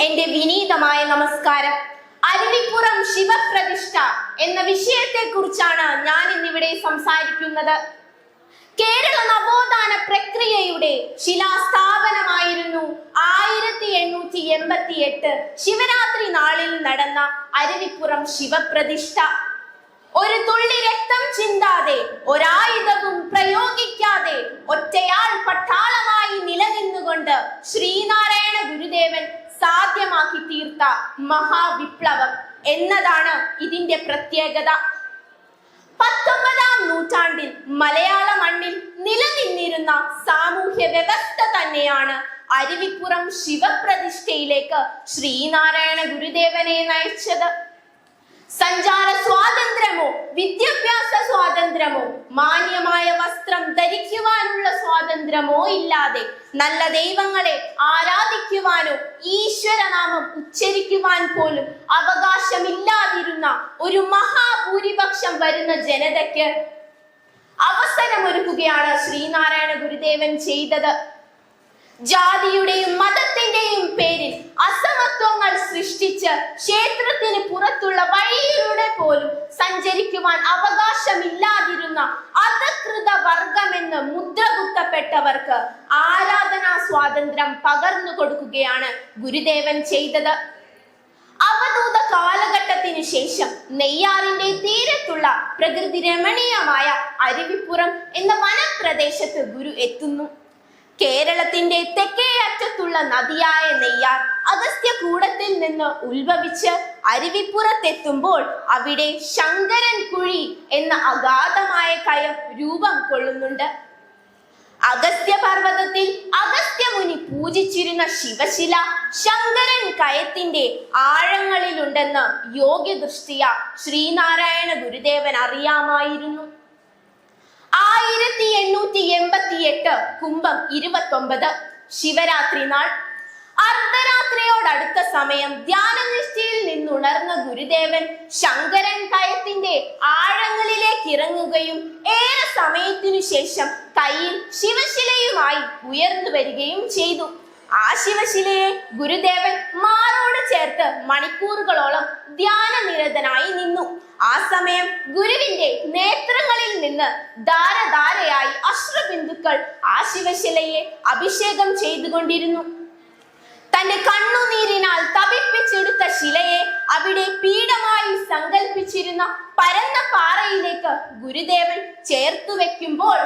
എന്റെ വിനീതമായ നമസ്കാരം. അരുവിപ്പുറം ശിവപ്രതിഷ്ഠ എന്ന വിഷയത്തെ കുറിച്ചാണ് ഞാൻ ഇന്നിവിടെ സംസാരിക്കുന്നത്. കേരള നവോത്ഥാന പ്രക്രിയയുടെ ശിലാസ്ഥാപനമായിരുന്നു 1888 ശിവരാത്രി നാളിൽ നടന്ന അരുവിപ്പുറം ശിവപ്രതിഷ്ഠ. ഒരു തുള്ളി രക്തം ചിന്താതെ, ഒരായുധവും പ്രയോഗിക്കാതെ, ഒറ്റയാൾ പട്ടാളമായി നിലനിന്നുകൊണ്ട് ശ്രീനാരായണ ഗുരുദേവൻ സാധ്യമാക്കി തീർത്ത മഹാവിപ്ലവം എന്നതാണ് ഇതിന്റെ പ്രത്യേകത. 19ാം നൂറ്റാണ്ടിൽ മലയാള മണ്ണിൽ നിലനിന്നിരുന്ന സാമൂഹ്യ വ്യവസ്ഥ തന്നെയാണ് അരുവിപ്പുറം ശിവപ്രതിഷ്ഠയിലേക്ക് ശ്രീനാരായണ ഗുരുദേവനെ നയിച്ചത്. സഞ്ചാര സ്വാതന്ത്ര്യമോ വിദ്യാഭ്യാസ സ്വാതന്ത്ര്യമോ മാന്യമായ വസ്ത്രം ധരിക്കുവാനുള്ള സ്വാതന്ത്ര്യമോ ഇല്ലാതെ നല്ല ദൈവങ്ങളെ ആരാധിക്കുവാനോ ഈശ്വരനാമം ഉച്ചരിക്കുവാൻ പോലും അവകാശമില്ലാതിരുന്ന ഒരു മഹാഭൂരിപക്ഷം വരുന്ന ജനതയ്ക്ക് അവസരമൊരുക്കുകയാണ് ശ്രീനാരായണ ഗുരുദേവൻ ചെയ്തത്. ജാതിയുടെയും മതത്തിന്റെയും പേരിൽ അസമത്വങ്ങൾ സൃഷ്ടിച്ച് ക്ഷേത്രത്തിന് പുറത്തുള്ള വഴിയിലൂടെ പോലും സഞ്ചരിക്കുവാൻ അവകാശമില്ലാതിരുന്ന അധകൃത വർഗമെന്ന് മുദ്രകുത്തപ്പെട്ടവർക്ക് ആരാധനാ സ്വാതന്ത്ര്യം പകർന്നു കൊടുക്കുകയാണ് ഗുരുദേവൻ ചെയ്തത്. അവധൂത കാലഘട്ടത്തിനു ശേഷം നെയ്യാറിന്റെ തീരത്തുള്ള പ്രകൃതി രമണീയമായ അരുവിപ്പുറം എന്ന വനപ്രദേശത്ത് ഗുരു എത്തുന്നു. കേരളത്തിന്റെ തെക്കേ അറ്റത്തുള്ള നദിയായ നെയ്യാർ അഗസ്ത്യകൂടത്തിൽ നിന്ന് ഉത്ഭവിച്ച് അരുവിപ്പുറത്തെത്തുമ്പോൾ അവിടെ ശങ്കരൻ കുഴി എന്ന അഗാധമായ കയം രൂപം കൊള്ളുന്നുണ്ട്. അഗസ്ത്യ പർവ്വതത്തിൽ അഗസ്ത്യമുനി പൂജിച്ചിരുന്ന ശിവശില ശങ്കരൻ കയത്തിന്റെ ആഴങ്ങളിലുണ്ടെന്ന് യോഗ്യദൃഷ്ടിയ ശ്രീനാരായണ ഗുരുദേവൻ അറിയാമായിരുന്നു. 1888 കുംഭം 29 ശിവരാത്രി നാൾ അർദ്ധരാത്രിയോടടുത്ത സമയം ധ്യാനനിഷ്ഠയിൽ നിന്നുണർന്ന ഗുരുദേവൻ ശങ്കരൻ കയത്തിന്റെ ആഴങ്ങളിലേക്ക് ഇറങ്ങുകയും ഏറെ സമയത്തിനു ശേഷം കയ്യിൽ ശിവശിലയുമായി ഉയർന്നു വരികയും ചെയ്തു. ആ ശിവശിലയെ ഗുരുദേവൻ മാറോട് ചേർത്ത് മണിക്കൂറുകളോളം ധ്യാനനിരതനായി നിന്നു. ആ സമയം ഗുരുവിന്റെ നേത്രങ്ങളിൽ നിന്ന് ധാരധാരയായി അശ്രുബിന്ദുക്കൾ ആ ശിവശിലയെ അഭിഷേകം ചെയ്തുകൊണ്ടിരുന്നു. തന്റെ കണ്ണുനീരിനാൽ തപിപ്പിച്ചെടുത്ത ശിലയെ അവിടെ പീഠമായി സങ്കല്പിച്ചിരുന്ന പരന്ന പാറയിലേക്ക് ഗുരുദേവൻ ചേർത്തു വെക്കുമ്പോൾ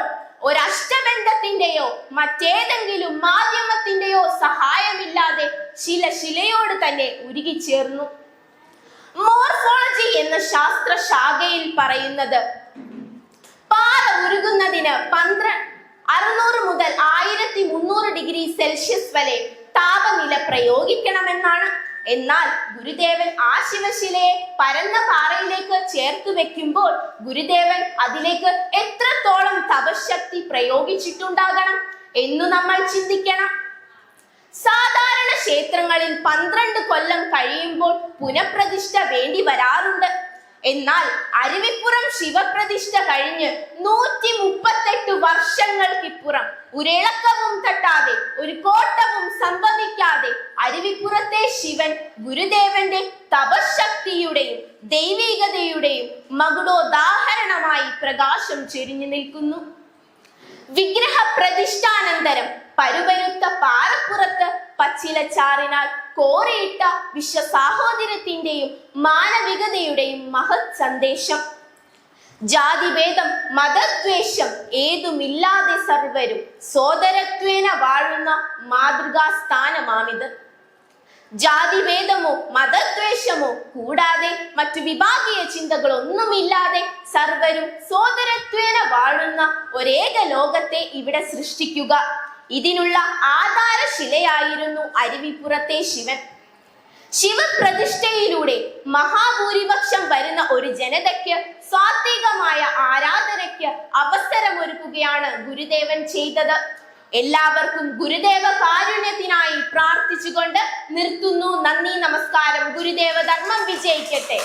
ഒരഷ്ടബന്ധത്തിന്റെയോ മറ്റേതെങ്കിലും മാധ്യമത്തിന്റെയോ സഹായമില്ലാതെ ശിലയോട് തന്നെ ഉരുകിച്ചേർന്നു. മോർഫോളജി എന്ന ശാസ്ത്ര ശാഖയിൽ പറയുന്നത് പാറ ഉരുകുന്നതിന് 600 മുതൽ 1300 ഡിഗ്രി സെൽഷ്യസ് വരെ താപനില പ്രയോഗിക്കണമെന്നാണ്. എന്നാൽ ഗുരുദേവൻ ആ ശിവശിലയെ പരന്ന പാറയിലേക്ക് ചേർത്ത് വെക്കുമ്പോൾ ഗുരുദേവൻ അതിലേക്ക് എത്രത്തോളം തപശക്തി പ്രയോഗിച്ചിട്ടുണ്ടാകണം എന്നു നമ്മൾ ചിന്തിക്കണം. സാധാരണ ക്ഷേത്രങ്ങളിൽ 12 കൊല്ലം കഴിയുമ്പോൾ പുനഃപ്രതിഷ്ഠ വേണ്ടി വരാറുണ്ട്. എന്നാൽ അരുവിപ്പുറം ശിവപ്രതിഷ്ഠ കഴിഞ്ഞ് 138 വർഷങ്ങൾക്കിപ്പുറം ഒരിളക്കവും തട്ടാതെ ഒരു കോട്ടവും സംഭവിക്കാതെ അരുവിപ്പുറത്തെ ശിവൻ ഗുരുദേവന്റെ തപശക്തിയുടെയും ദൈവികതയുടെയും മകുടോദാഹരണമായി പ്രകാശം ചൊരിഞ്ഞു നിൽക്കുന്നു. വിഗ്രഹ പ്രതിഷ്ഠാനന്തരം പരുപരുത്ത പാറപ്പുറത്ത് പച്ചിലച്ചാറിനാൽ കോറിയിട്ട വിശ്വസാഹോദര്യത്തിന്റെയും മാനവികതയുടെയും മഹത് സന്ദേശം. ജാതിഭേദം മതദ്വേഷം ഏതുമില്ലാതെ സർവരും സോദരത്വേന വാഴുന്ന മാതൃകാ സ്ഥാനമാണിത്. ജാതിഭേദമോ മതദ്വേഷമോ കൂടാതെ മറ്റു വിഭാഗീയ ചിന്തകളൊന്നുമില്ലാതെ സർവരും സോദരത്വേന വാഴുന്ന ഒരേക ലോകത്തെ ഇവിടെ സൃഷ്ടിക്കുക. ഇതിനുള്ള ആധാരശിലയായിരുന്നു അരുവിപ്പുറത്തെ ശിവൻ. ശിവപ്രതിഷ്ഠയിലൂടെ മഹാഭൂരിപക്ഷം വരുന്ന ഒരു ജനതയ്ക്ക് സാത്വികമായ ആരാധനയ്ക്ക് അവസരമൊരുക്കുകയാണ് ഗുരുദേവൻ ചെയ്തത്. എല്ലാവർക്കും ഗുരുദേവ കാരുണ്യത്തിനായി പ്രാർത്ഥിച്ചുകൊണ്ട് നിർത്തുന്നു. നന്ദി, നമസ്കാരം. ഗുരുദേവ ധർമ്മം വിജയിക്കട്ടെ.